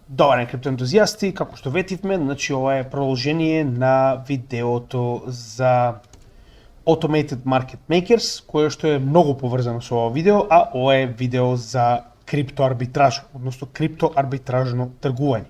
Добар ден, криптоентузијасти, како што ветивме, значи ова е продолжение на видеото за Automated Market Makers, кое што е многу поврзано со ова видео, а ова е видео за криптоарбитраж, односно криптоарбитражно тргување.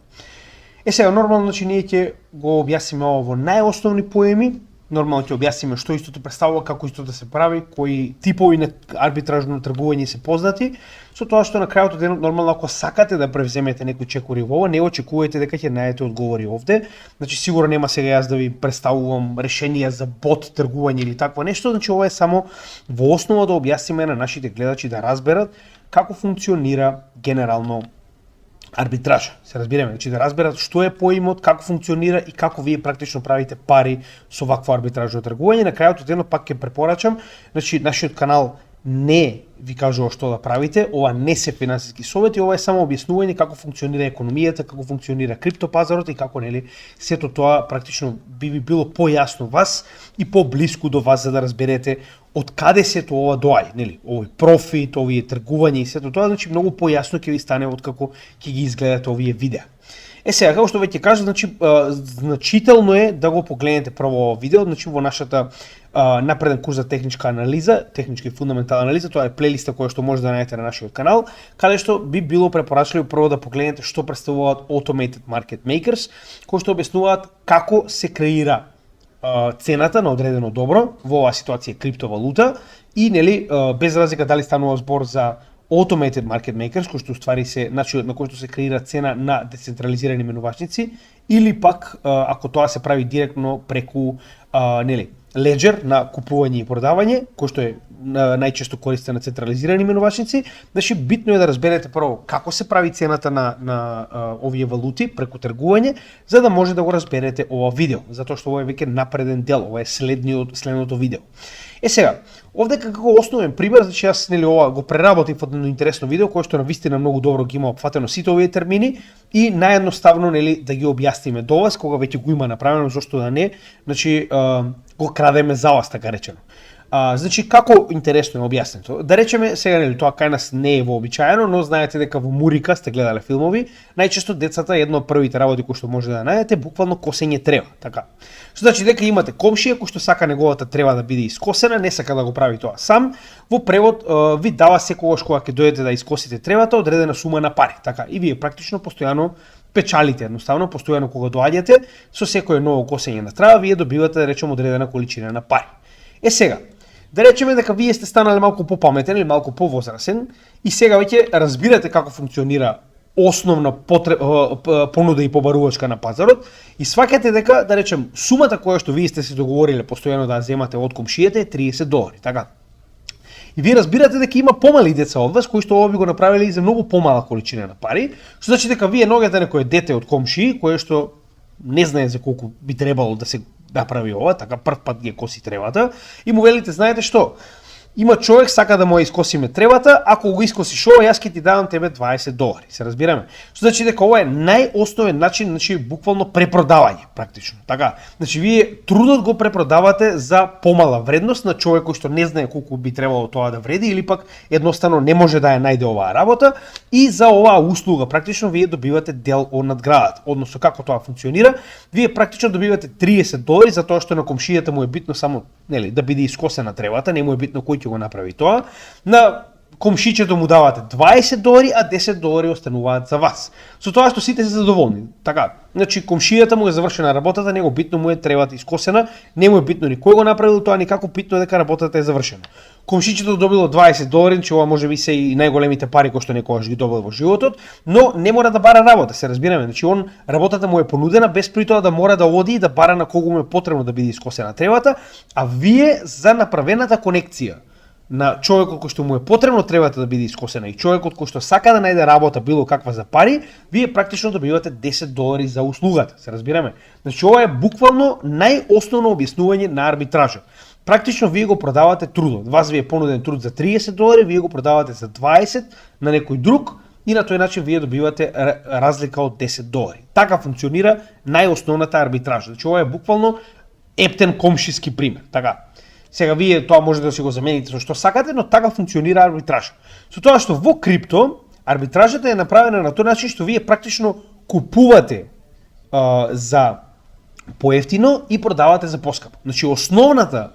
Сега, нормално, значи, ние ќе го објасниме ова во најосновни поеми, нормално ќе објасниме што истото представува, како истото да се прави, кои типови на арбитражно тргување се познати, со тоа што на крајот од денот нормално ако сакате да превземете некои чекори во ова, не очекувате дека ќе најдете одговори овде. Значи сигурно нема сега јас да ви представувам решенија за бот тргување или такво нешто, значи ова е само во основа да објасниме на нашите гледачи да разберат како функционира генерално арбитража. Се разбираме, значи да разберат што е поимот, како функционира и како вие практично правите пари со вакво арбитражно тргување. На крајот од денот пак ќе препорачам, значи нашиот канал не ви кажува што да правите, ова не се финансиски совети, ова е само објаснување како функционира економијата, како функционира криптопазарот и како нели сето тоа практично би ви било појасно вас и поблиску до вас за да разберете од каде сето ова доаѓа, нели, овој профит, овие тргување и сето тоа, значи многу појасно ќе ви стане откако ќе ги изгледате овие видеа. Сега, како што веќе кажа, значи, значително е да го погледнете прво ова видео, значи во нашата напреден курс за техничка анализа, техничка и фундаментална анализа, тоа е плейлиста која што може да најдете на нашиот канал, каде што би било препорачливо прво да погледнете што представуваат Automated Market Makers, кои што објаснуваат како се креира цената на одредено добро, во оваа ситуација криптовалута и нели без разлика дали станува збор за Automated Market Makers, кој што уствари се начинот на кој што се креира цена на децентрализирани менувачници, или пак ако тоа се прави директно преку нели леџер на купување и продавање, кој што е најчесто користен на централизирани менувачници, значи битно е да разберете прво како се прави цената на овие валути преку тргување, за да може да го разберете ова видео, затоа што ова е веќе напреден дел, ова е следното видео. Сега, овде како основен пример, значи јас нели ова го преработив од едно интересно видео кое што навистина многу добро ги има опфатено сите овие термини и наједноставно нели да ги објасниме до вас кога веќе го има направено, зошто да не, значи го крадеме за вас така речено. Значи како интересно е објаснето. Да речеме сега нели тоа кај нас не е вообичаено, но знаете дека во Мурика сте гледале филмови, најчесто децата едно од првите работи кои што може да најдете буквално косење трева, така. Што значи дека имате комшија кој што сака неговата трева да биде искосена, не сака да го прави тоа сам, во превод ви дава секогаш кога ќе дојдете да искосите тревата одредена сума на пари, така. И вие практично постојано печалите, едноставно постојано кога доаѓате со секое ново косење на трева, вие добивате да речеме одредена количина на пари. Сега, да речеме дека вие сте станале малку попаметен или малку повозрасен и сега веќе разбирате како функционира основна понуда и побарувачка на пазарот и сваќате дека, да речем, сумата која што вие сте се договориле постојано да земате од комшијата е $30, така. И вие разбирате дека има помали деца од вас кои што ова би го направиле и за многу помала количина на пари, што значи дека вие ногате некое дете од комшии кое што не знае за колку би требало да се направи ова, така прв пат ги коси тревата и му велите, знаете што, има човек сака да му искосиме тревата, ако го искосиш ова, јас ќе ти давам тебе $20. Се разбираме? Што значи дека ова е најосновен начин, значи буквално препродавање, практично. Така, значи вие трудот го препродавате за помала вредност на човек кој што не знае колку би требало тоа да вреди или пак едноставно не може да ја најде оваа работа и за оваа услуга практично вие добивате дел од надградата. Односно како тоа функционира, вие практично добивате $30 за тоа што на комшијата му е битно само нели да биде искосена тревата, не му е битно кој ќе го направи тоа. На комшичето му давате $20, а $10 остануваат за вас. Со тоа што сите се задоволни. Така, значи комшијата му е завршена работата, него битно му е тревата искосена, не му е битно ни кој го направил тоа, ни како битно дека работата е завршена. Комшичето добило $20, че ова може би се и најголемите пари кои што некогаш ги добил во животот, но не мора да бара работа, се разбираме. Значи он работата му е понудена без при тоа да мора да оди и да бара на кого му е потребно да биде искосена тревата, а вие за направената конекција на човекот кој што му е потребно тревата да биде искосена и човекот кој што сака да најде работа било каква за пари, вие практично добивате $10 за услугата, се разбираме. Значи ова е буквално најосновно објаснување на арбитража. Практично вие го продавате трудот. Вас ви е понуден труд за $30, вие го продавате за 20 на некој друг и на тој начин вие добивате разлика од $10. Така функционира најосновната арбитража. Значи ова е буквално ептен комшиски пример, така. Сега вие тоа може да си го замените со што сакате, но така функционира арбитраж. Со тоа што во крипто арбитражата е направена на тој начин што вие практично купувате за поевтино и продавате за поскапо. Значи основната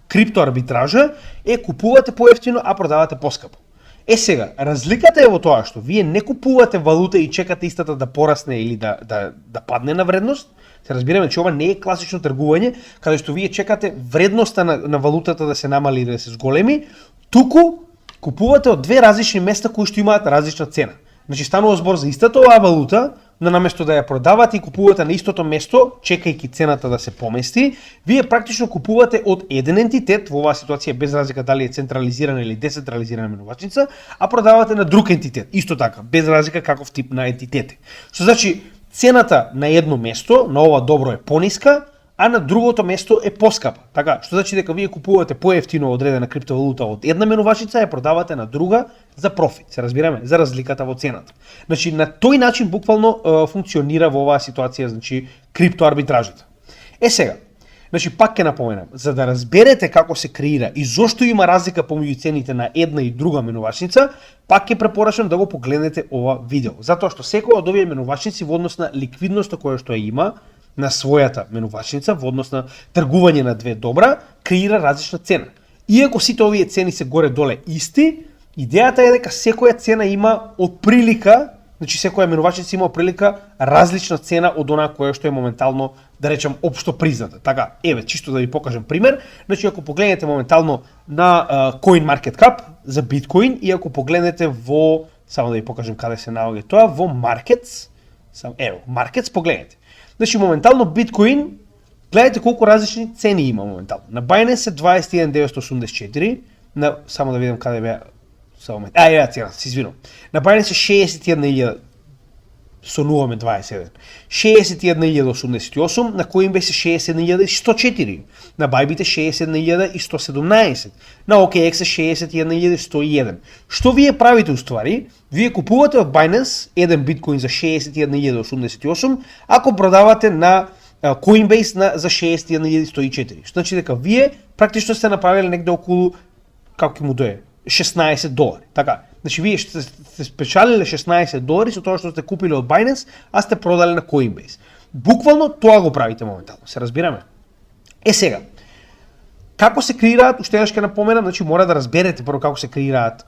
криптоарбитража е купувате поевтино, а продавате поскапо. Сега, разликата е во тоа што вие не купувате валута и чекате истата да порасне или да падне на вредност. Се разбираме, че ова не е класично тргување, каде што вие чекате вредноста на валутата да се намали и да се зголеми, туку купувате од две различни места кои што имаат различна цена. Значи станува збор за истата оваа валута, но наместо да ја продавате и купувате на истото место, чекајќи цената да се помести, вие практично купувате од еден ентитет, во оваа ситуација без разлика дали е централизирана или децентрализирана менувачница, а продавате на друг ентитет, исто така, без разлика каков тип на ентитет е. Што значи, цената на едно место, на ова добро е пониска, а на другото место е поскапа. Така, што значи дека вие купувате поевтино одредена криптовалута од една менувачница и ја продавате на друга за профит. Се разбираме, за разликата во цената. Значи на тој начин буквално функционира во оваа ситуација, значи криптоарбитражата. Сега, значи пак ќе напоменам, за да разберете како се креира и зошто има разлика помеѓу цените на една и друга менувачница, пак ќе препорачам да го погледнете ова видео, затоа што секоја од овие менувачници во однос на ликвидноста која што ја има на својата менувачница, во однос на тргување на две добра, креира различна цена. Иако сите овие цени се горе-доле исти, идејата е дека секоја цена има отприлика, значи секоја менувачница има отприлика различна цена од онаа која што е моментално, да речем, општо призната. Така, чисто да ви покажам пример, значи ако погледнете моментално на CoinMarketCap за биткоин и ако погледнете во, само да ви покажам каде се наоѓа тоа, во Markets, Markets погледнете. Значи моментално биткоин, гледайте колку различни цени има моментално. На Binance е 21.984, на само да видам каде беа цената, се извинувам. На Binance е 61.000 со 0,27. 61.088, на Coinbase е 61.104, на Bybit е 61.117, на OKX е 61.101. Што вие правите уствари? Вие купувате од Binance еден биткоин за 61.088, ако продавате на Coinbase за 61.104. Што значи дека вие практично сте направили негде околу, како ќе му дое, $16. Така, значи вие сте спечалиле $16 со тоа што сте купиле од Binance, а сте продале на Coinbase. Буквално тоа го правите моментално, се разбираме? Сега, како се креираат, уште еднаш ќе напоменам, значи мора да разберете прво како се креираат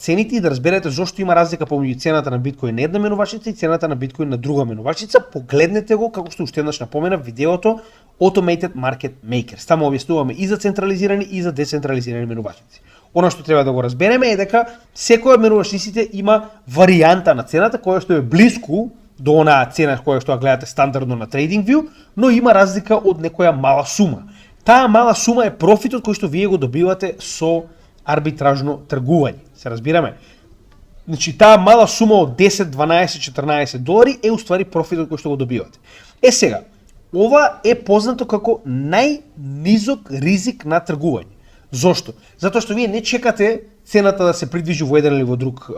цените и да разберете зошто има разлика помеѓу цената на биткоин на една менувачница и цената на биткоин на друга менувачница. Погледнете го, како што уште еднаш напоменав, видеото Automated Market Makers. Таму објаснуваме и за централизирани и за децентрализирани менувачници. Оно што треба да го разбереме е дека секој од менувачниците има варијанта на цената која што е блиску до онаа цена која што ја гледате стандардно на TradingView, но има разлика од некоја мала сума. Таа мала сума е профитот кој што вие го добивате со арбитражно тргување. Се разбираме? Значи таа мала сума од 10, 12, $14 е уствари профитот кој што го добивате. Сега, ова е познато како најнизок ризик на тргување. Зошто? Затоа што вие не чекате цената да се придвижи во еден или во друг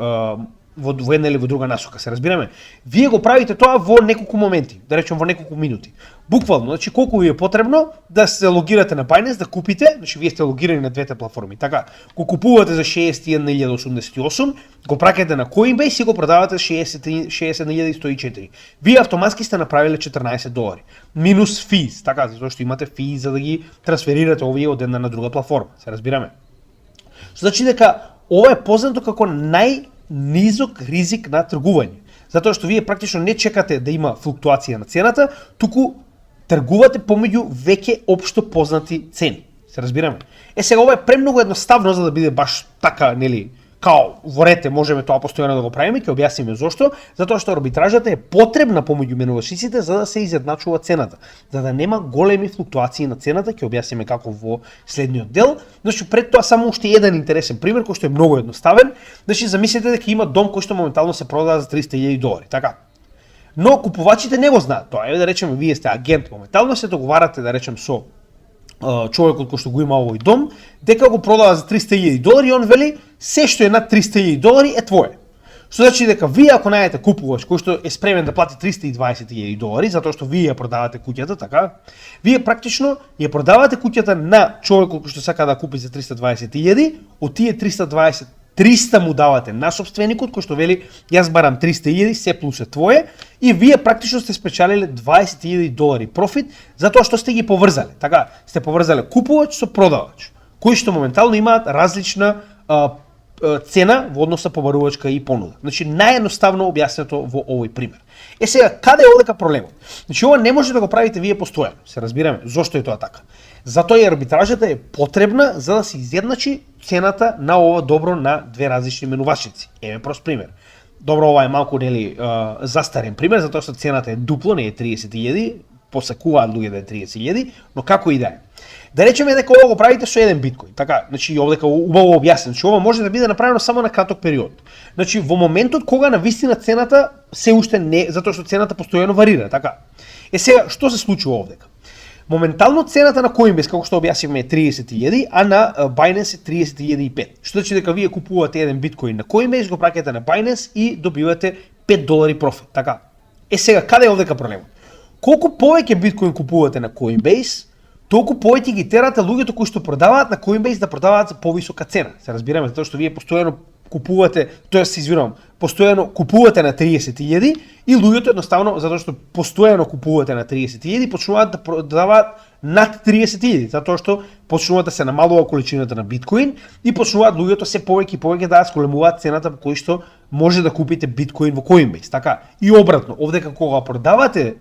во една или во друга насока, се разбираме. Вие го правите тоа во неколку моменти, да речем во неколку минути. Буквално, значи колку ви е потребно да се логирате на Binance, да купите, значи вие сте логирани на двете платформи. Така, го купувате за 61.088, го праќате на Coinbase и го продавате за 61.104. Вие автоматски сте направиле $14. Минус физ, така, затоа што имате физ за да ги трансферирате овие од една на друга платформа, се разбираме. Значи дека ова е познато како низок ризик на тргување. Затоа што вие практично не чекате да има флуктуација на цената, туку тргувате помеѓу веќе општо познати цени. Се разбираме? Сега ова е премногу едноставно за да биде баш така, нели, као во рете можеме тоа постојано да го правиме, ќе објасниме зошто, затоа што арбитражата е потребна помеѓу менувачниците за да се изедначува цената, за да нема големи флуктуации на цената, ќе објасниме како во следниот дел. Значи пред тоа само уште еден интересен пример кој што е многу едноставен. Значи замислете дека има дом кој што моментално се продава за $300,000, така. Но купувачите не го знаат тоа. Да речеме вие сте агент, моментално се договарате да речем со човекот кој што го има овој дом, дека го продава за $300,000 и он вели се што е над $300,000 е твое. Што значи дека вие ако најдете купувач кој што е спремен да плати $320,000 затоа што вие ја продавате куќата, така, вие практично ја продавате куќата на човекот кој што сака да купи за $320,000, од тие $320 300 му давате на собственикот кој што вели јас барам 300.000, се плюс е твое, и вие практично сте спечалиле $20.000 профит затоа што сте ги поврзале. Така, сте поврзале купувач со продавач, кои што моментално имаат различна цена во однос на побарувачка и понуда. Значи наједноставно објаснето во овој пример. Сега, каде е овдека проблемот? Значи ова не може да го правите вие постојано. Се разбираме зошто е тоа така. Затоа и арбитражата е потребна за да се изедначи цената на ова добро на две различни менувачници. Еве прост пример. Добро, ова е малку застарен пример, затоа што цената е дупло, не е 30.000, посакуваат луѓе да е 30.000, но како и да е. Да речеме дека ова го правите со еден биткоин. Така, значи овдека убаво објаснен, што ова може да биде направено само на краток период. Значи во моментот кога навистина цената се уште не, затоа што цената постојано варира, така. Сега што се случува овдека? Моментално цената на Coinbase, како што објаснивме, е 30.000, а на Binance е 30.005. Што значи дека вие купувате еден биткоин на Coinbase, го праќате на Binance и добивате $5 профит, така. Сега каде е овдека проблемот? Колку повеќе биткоин купувате на Coinbase, толку повеќе ги терате луѓето кои што продаваат на Coinbase да продаваат за повисока цена. Се разбираме, затоа што вие постојано купувате, постојано купувате на 30.000 и луѓето едноставно затоа што постојано купувате на 30.000 почнуваат да продаваат над 30.000, затоа што почнуваат да се намалува количината на биткоин и почнуваат луѓето се повеќе и повеќе да зголемуваат цената по кој што може да купите биткоин во Coinbase. Така, и обратно, овдека кога продавате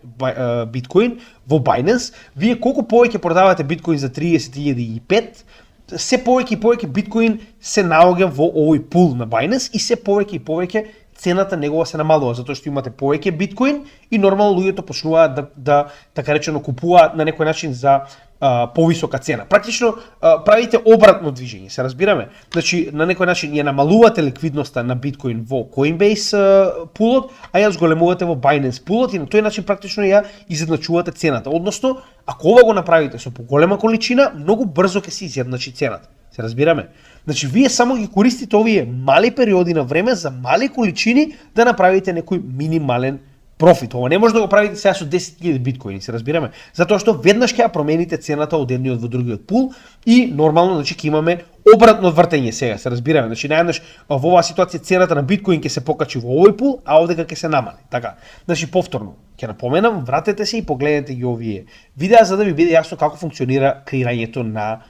биткоин во Binance, вие колку повеќе продавате биткоин за 30.005, се повеќе и повеќе биткоин се наоѓа во овој пул на Binance и се повеќе и повеќе цената негова се намалува, затоа што имате повеќе биткоин и нормално луѓето почнуваат да така речено купуваат на некој начин за повисока цена. Практично правите обратно движење, се разбираме. Значи на некој начин ја намалувате ликвидноста на биткоин во Coinbase пулот, а ја зголемувате во Binance пулот и на тој начин практично ја изедначувате цената. Односно, ако ова го направите со поголема количина, многу брзо ќе се изедначи цената. Се разбираме? Значи вие само ги користите овие мали периоди на време за мали количини да направите некој минимален профит. Ова не може да го правите сега со 10.000 биткоини, се разбираме. Затоа што веднаш ќе ја промените цената од едниот во другиот пул и нормално значи ќе имаме обратно вртење сега, се разбираме. Значи наједнаш во оваа ситуација цената на биткоин ќе се покачи во овој пул, а овдека ќе се намали. Така. Значи повторно ќе напоменам, вратете се и погледнете ги овие видеа за да ви биде јасно како функционира креирањето на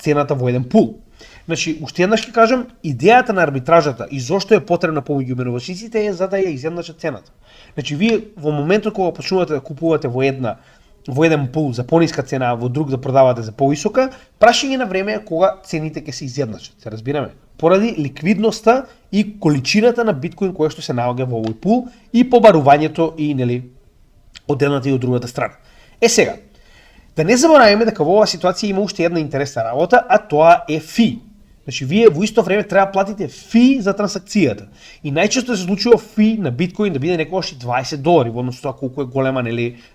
цената во еден пул. Значи, уште еднаш ќе кажам, идејата на арбитражата и зошто е потребна помеѓу менувачниците е за да ја изедначат цената. Значи, вие во моментот кога почнувате да купувате во еден пул за пониска цена, а во друг да продавате за повисока, прашање на време е кога цените ќе се изедначат. Се разбираме? Поради ликвидноста и количината на биткоин која што се наоѓа во овој пул и побарувањето и од едната и од другата страна. Сега, да не забораваме дека во оваа ситуација има уште една интересна работа, а тоа е фи. Значи, вие во исто време треба да платите фи за трансакцијата. И најчесто се случува фи на биткоин да биде некогаш и $20 во однос тоа колку е голема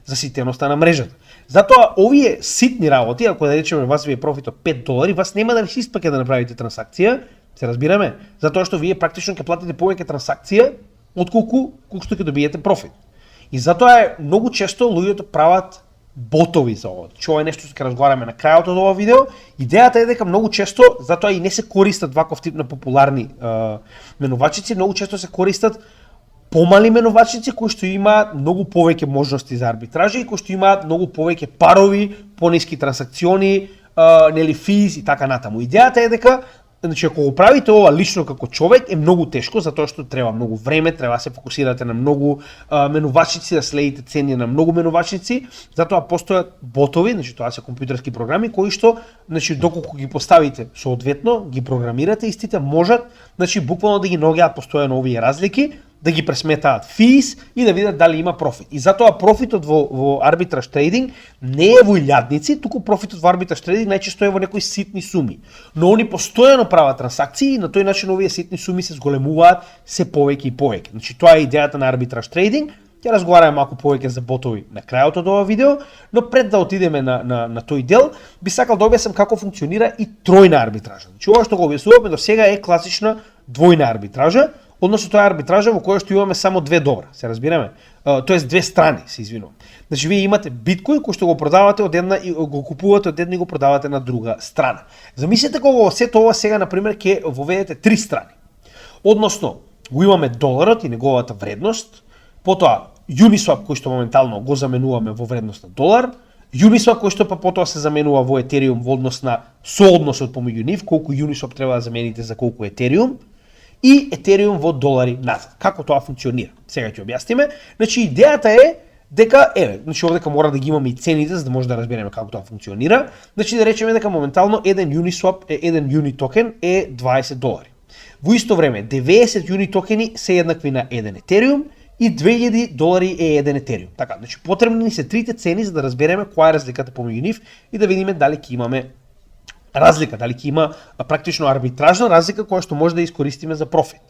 заситеноста на мрежата. Затоа овие ситни работи, ако да речеме вас ви е профит од $5, вас нема да ви се испаќа да направите трансакција, се разбираме? Затоа што вие практично ќе платите повеќе трансакција отколку што ќе добиете профит. И затоа е многу често луѓето прават ботови за ова. Ова е нешто што ќе разговараме на крајот од ова видео. Идејата е дека многу често, затоа и не се користат ваков тип на популарни менувачици, многу често се користат помали менувачици кои што имаат многу повеќе можности за арбитража и кои што имаат многу повеќе парови, пониски трансакциони, физ и така натаму. Идејата е дека значи, ако го правите ова лично како човек е многу тешко, затоа што треба многу време, треба да се фокусирате на многу менувачници, да следите цени на многу менувачници, затоа постојат ботови, значи тоа се компјутерски програми кои што, значи доколку ги поставите соодветно, ги програмирате, истите можат, значи буквално да ги наоѓаат постојано овие разлики, да ги пресметаат физ и да видат дали има профит. И затоа профитот во арбитраж трейдинг не е во илјадници, туку профитот во арбитраж трейдинг најчесто е во некои ситни суми. Но они постојано прават трансакции и на тој начин овие ситни суми се зголемуваат се повеќе и повеќе. Значи тоа е идејата на арбитраж трейдинг. Ќе разговараме малку повеќе за ботови на крајот од ова видео, но пред да отидеме на тој дел, би сакал да објаснам како функционира и тројна арбитража. Значи ова што го објаснуваме до сега е класична двојна арбитража. односно тоа е арбитража во која што имаме само две добра, се разбираме. Тоест две страни, се извинувам. Значи вие имате биткоин кој што го продавате од една и го купувате од една и го продавате на друга страна. Замислете кога сето ова сега на пример ќе воведете три страни. Односно, го имаме доларот и неговата вредност, потоа Uniswap кој што моментално го заменуваме во вредност на долар, Uniswap кој што па потоа се заменува во Ethereum во однос на соодносот помеѓу нив, колку Uniswap треба да замените за колку Ethereum, и Ethereum во долари назад. Како тоа функционира? Сега ќе објасниме. Значи идејата е дека значи овдека мора да ги имаме и цените за да може да разбереме како тоа функционира. Значи да речеме дека моментално еден Uniswap еден Uni токен е $20. Во исто време 90 Uni токени се еднакви на еден Ethereum и $2000 е еден Ethereum. Така, значи потребни ни се трите цени за да разбереме која е разликата помеѓу нив и да видиме дали ќе имаме разлика, дали ќе има практично арбитражна разлика која што може да искористиме за профит.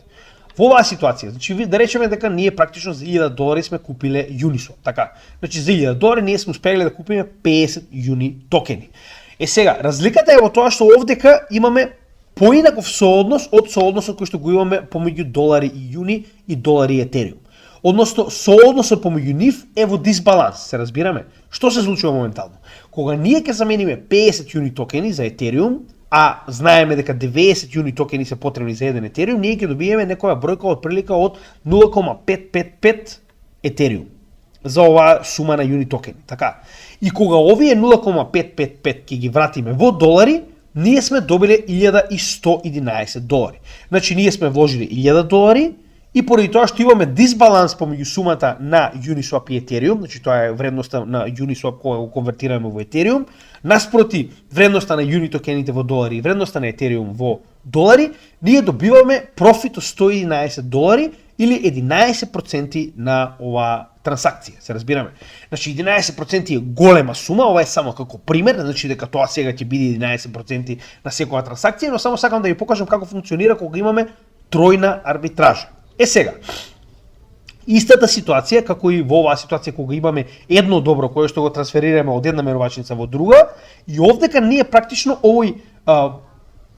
Во оваа ситуација, значи да речеме дека ние практично за $1000 сме купиле Uniswap, така. Значи за $1000 ние сме успеле да купиме 50 Uni токени. Сега, разликата е во тоа што овдека имаме поинаков сооднос од соодносот кој што го имаме помеѓу долари и Uni и долари и Ethereum. Односно, соодносот помеѓу нив е во дисбаланс, се разбираме? Што се случува моментално? Кога ние ќе замениме 50 Uni токени за Ethereum, а знаеме дека 90 Uni токени се потребни за еден Ethereum, ние ќе добиеме некоја бројка од прилика од 0,555 Ethereum за оваа сума на Uni токени, така. И кога овие 0,555 ќе ги вратиме во долари, ние сме добиле $1111. Значи ние сме вложиле $1000 и поради тоа што имаме дисбаланс помеѓу сумата на Uniswap и Ethereum, значи тоа е вредноста на Uniswap која го конвертираме во Ethereum, наспроти вредноста на Uni токените во долари и вредноста на Ethereum во долари, ние добиваме профит од $111 или 11% на оваа трансакција, се разбираме. Значи 11% е голема сума, ова е само како пример, значи дека тоа сега ќе биде 11% на секоја трансакција, но само сакам да ви покажам како функционира кога имаме тројна арбитража. Сега, истата ситуација, како и во оваа ситуација кога имаме едно добро кое што го трансферираме од една менувачница во друга, и овдека ние практично овој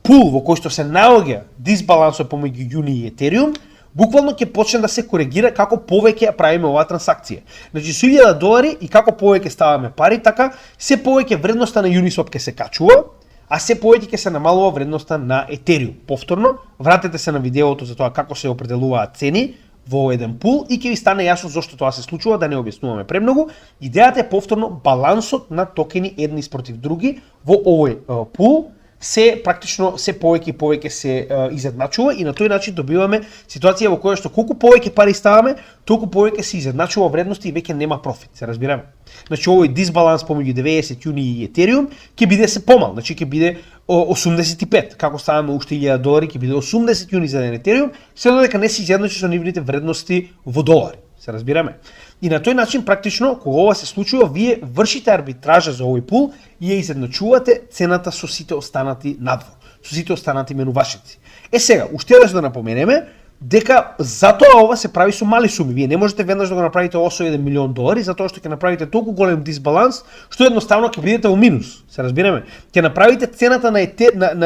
пул во кој што се наоѓа дисбалансот помеѓу Uni и Ethereum, буквално ќе почне да се коригира како повеќе правиме оваа трансакција. Значи со $1000 и како повеќе ставаме пари, така се повеќе вредноста на Uniswap ќе се качува, а се повеќе ќе се намалува вредноста на Ethereum. Повторно, вратете се на видеото за тоа како се определуваат цени во еден пул и ќе ви стане јасно зошто тоа се случува, да не објаснуваме премногу. Идејата е повторно балансот на токени едни спротив други во овој пул се практично се повеќе и повеќе се изедначува и на тој начин добиваме ситуација во која што колку повеќе пари ставаме, толку повеќе се изедначува вредности и веќе нема профит, се разбираме. Значи овој дисбаланс помеѓу 90 Uni и Ethereum ќе биде се помал, значи ќе биде 85, како ставаме уште $1000 ќе биде 80 Uni за еден Ethereum, се додека не се изедначи со нивните вредности во долари, се разбираме. И на тој начин практично кога ова се случува, вие вршите арбитража за овој пул и ја изедначувате цената со сите останати надвор, со сите останати менувачници. Сега, уште еднаш да напоменеме дека затоа ова се прави со мали суми. Вие не можете веднаш да го направите ова со $1 милион, затоа што ќе направите толку голем дисбаланс, што едноставно ќе бидете во минус. Се разбираме? Ќе направите цената на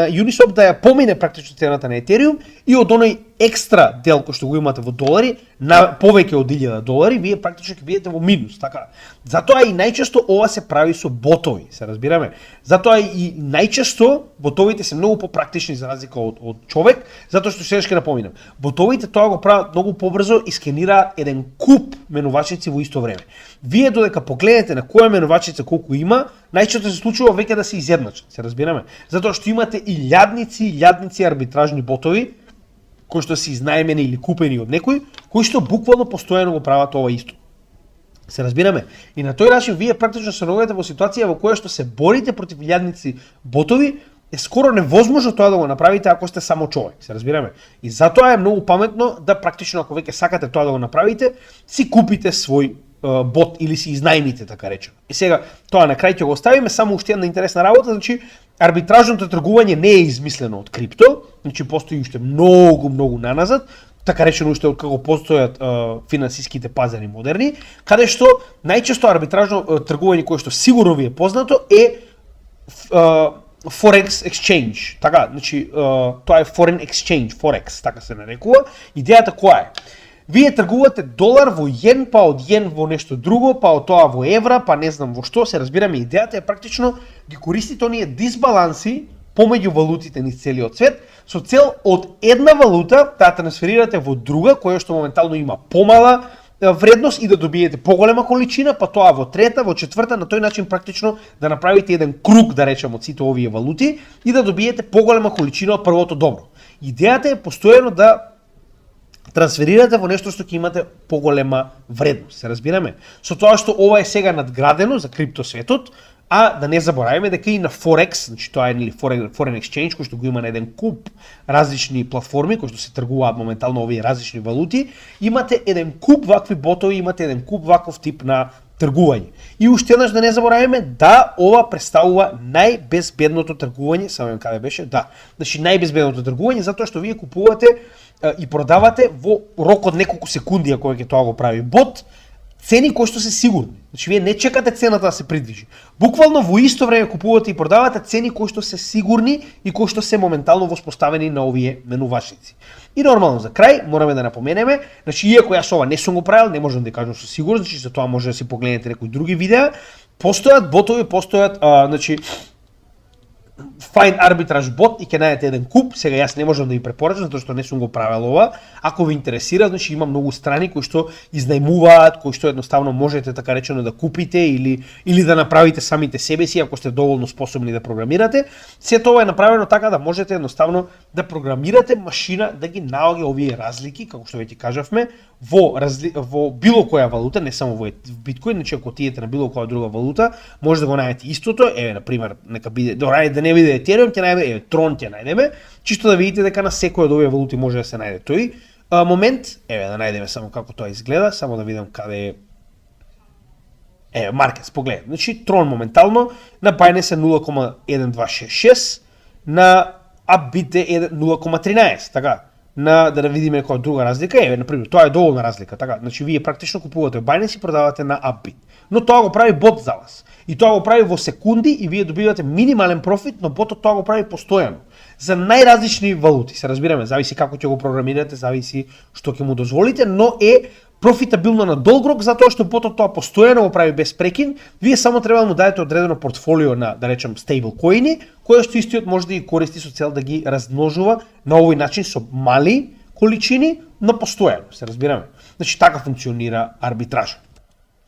Uniswap да ја помине практично цената на Ethereum и од оној екстра дел кој што го имате во долари, на повеќе од $1000, вие практично ќе бидете во минус, така. Затоа и најчесто ова се прави со ботови, се разбираме. Затоа и најчесто ботовите се многу попрактични за разлика од човек, затоа што сега ќе напоминам. Ботовите тоа го прават многу побрзо и скенираат еден куп менувачници во исто време. Вие додека погледнете на која менувачница колку има, најчесто се случува веќе да се изедначат, се разбираме. Затоа што имате илјадници арбитражни ботови кои што се изнајмени или купени од некој, кои што буквално постојано го прават ова исто. Се разбираме? И на тој начин вие практично се наоѓате во ситуација во која што се борите против илјадници ботови, е скоро невозможно тоа да го направите ако сте само човек, се разбираме. И затоа е многу паметно да практично ако веќе сакате тоа да го направите, си купите свој бот или си изнајмите, така речено. И сега тоа на крај ќе го оставиме, само уште една интересна работа, значи арбитражното тргување не е измислено од крипто, значи постои уште многу наназад, така речено уште од како постојат финансиските пазари модерни, каде што најчесто арбитражно тргување кое што сигурно ви е познато е Forex exchange, така, значи тоа е foreign exchange, forex, така се нарекува. Идејата која е? Вие тргувате долар во јен, па од јен во нешто друго, па од тоа во евра, па не знам во што, се разбираме, идејата е практично ги користите оние дисбаланси помеѓу валутите низ целиот свет, со цел од една валута да трансферирате во друга, која што моментално има помала вредност и да добиете поголема количина, па тоа во трета, во четврта, на тој начин практично да направите еден круг, да речем, од сите овие валути и да добиете поголема количина од првото добро. Идејата е постојано да трансферирате во нешто што ќе имате поголема вредност, се разбираме? Со тоа што ова е сега надградено за криптосветот, а да не забораваме дека и на Forex, значи тоа е foreign exchange кој што го има на еден куп различни платформи кои што се тргуваат моментално овие различни валути, имате еден куп вакви ботови, имате еден куп ваков тип на тргување. И уште еднаш да не забораваме да ова представува најбезбедното тргување, само каде беше, да. Значи најбезбедното тргување затоа што вие купувате и продавате во рок од неколку секунди, ако ќе тоа го прави бот, цени кои што се сигурни. Значи вие не чекате цената да се придвижи. Буквално во исто време купувате и продавате цени кои што се сигурни и кои што се моментално воспоставени на овие менувачници. И нормално за крај мораме да напоменеме, значи иако јас ова не сум го правил, не можам да кажам со сигурност, значи за тоа може да си погледнете некои други видеа, постојат ботови, постојат значи Find Arbitrage бот и ќе најдете еден куп. Сега јас не можам да ви препорачам затоа што не сум го правел ова. Ако ви интересира, значи има многу страни кои што изнајмуваат, кои што едноставно можете така речено да купите или да направите самите себе си ако сте доволно способни да програмирате. Сето тоа е направено така да можете едноставно да програмирате машина да ги наоѓа овие разлики, како што веќе кажавме, во било која валута, не само во биткоин, значи ако отидете на било која друга валута, може да го најдете истото. Еве на пример, нека биде, да не биде Ethereum, ќе најде, еве Tron ќе најдеме, чисто да видите дека на секој од овие валути може да се најде тој момент. Еве да најдеме само како тоа изгледа, само да видам каде е. Еве Markets, погледнете. Значи Tron моментално на Binance е 0,1266, на Upbit е 0,13, така. Да видиме која друга разлика, еве на пример, тоа е доволна разлика, така. Значи вие практично купувате Binance и продавате на Upbit. Но тоа го прави бот за вас. И тоа го прави во секунди и вие добивате минимален профит, но ботот тоа го прави постојано. За најразлични валути, се разбираме, зависи како ќе го програмирате, зависи што ќе му дозволите, но е профитабилно на долг рок затоа што ботот тоа постојано го прави без прекин. Вие само треба да му дадете одредено портфолио на, да речем, стейблкоини, кој што истиот може да ги користи со цел да ги размножува на овој начин со мали количини, но постојано, се разбираме. Значи така функционира арбитража.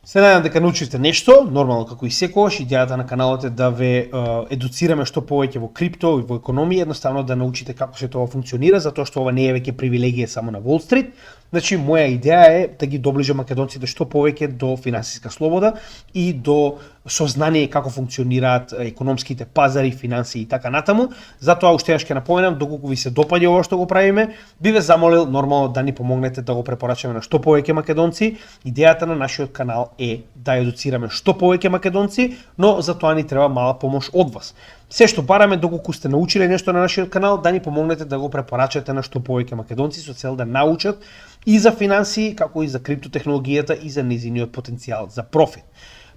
Се надевам дека научите нешто, нормално како и секогаш, идејата на каналот е да ве едуцираме што повеќе во крипто и во економија, едноставно да научите како се тоа функционира, затоа што ова не е веќе привилегија само на Wall Street. Значи, моја идеја е да ги доближа македонците што повеќе до финансиска слобода и до сознание како функционираат економските пазари, финанси и така натаму. Затоа уште еднаш ќе напоменам, доколку ви се допаѓа ова што го правиме, би ве замолил нормално да ни помогнете да го препорачаме на што повеќе македонци. Идејата на нашиот канал е да едуцираме што повеќе македонци, но за тоа ни треба мала помош од вас. Се што бараме, доколку сте научиле нешто на нашиот канал, да ни помогнете да го препорачате на што повеќе македонци со цел да научат и за финансии, како и за криптотехнологијата и за незиниот потенцијал за профит.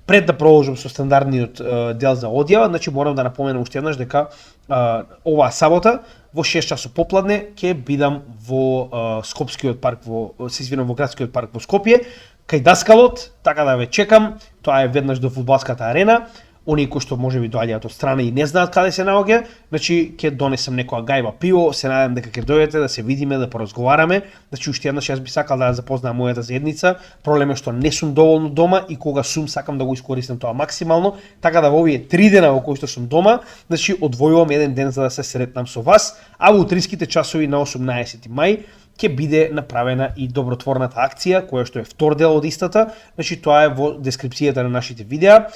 Пред да продолжам со стандардниот дел за одјава, значи морам да напоменам уште еднаш дека оваа сабота во 6 часот попладне ќе бидам во Скопскиот парк во градскиот парк во Скопје, кај Даскалот, така да ве чекам. Тоа е веднаш до фудбалската арена. Оние кои што можеби доаѓаат од страна и не знаат каде се наоѓа, значи ќе донесам некоја гајба пиво, се надевам дека ќе дојдете да се видиме, да поразговараме. Значи уште еднаш јас би сакал да запознаам мојата заедница. Проблем е што не сум доволно дома и кога сум сакам да го искористам тоа максимално, така да во овие 3 дена во кои што сум дома, значи одвојувам еден ден за да се сретнам со вас, а во утринските часови на 18 мај ќе биде направена и добротворната акција, која што е втор дел од истата. Значи тоа е во дескрипцијата на нашите видеа.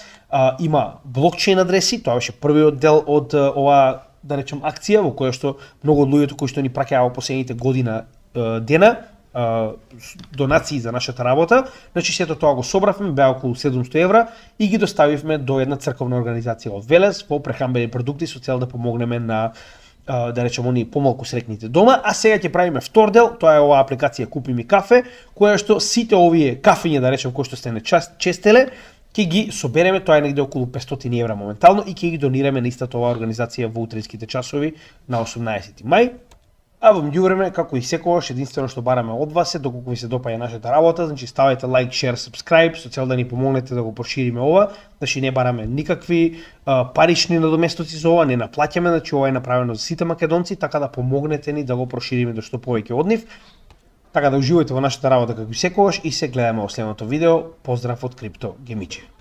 Има блокчейн адреси, тоа беше првиот дел од оваа, да речем, акција во која што многу од луѓето кои што ни праќаа во последните година дена донации за нашата работа. Значи сето тоа го собравме, беа околу 700 евра и ги доставивме до една црковна организација од Велес во прехранбени продукти со цел да помогнеме на, да речем, они помалку среќните дома. А сега ќе правиме втор дел, тоа е оваа апликација Купи ми кафе, која што сите овие кафења, да речем, кои што сте не честеле, ќе ги собереме, тоа е негде околу 500 евра моментално и ќе ги донираме на истата оваа организација во утринските часови на 18 мај. А во меѓувреме, како и секогаш, единствено што бараме од вас е, доколку ви се допаѓа нашата работа, значи ставете лайк, шер, subscribe, со цел да ни помогнете да го прошириме ова, значи не бараме никакви парични надоместоци за ова, не наплаќаме, значи ова е направено за сите македонци, така да помогнете ни да го прошириме до што повеќе од нив. Така да уживајте во нашата работа како и секогаш и се гледаме во следното видео. Поздрав од Крипто Гемиче.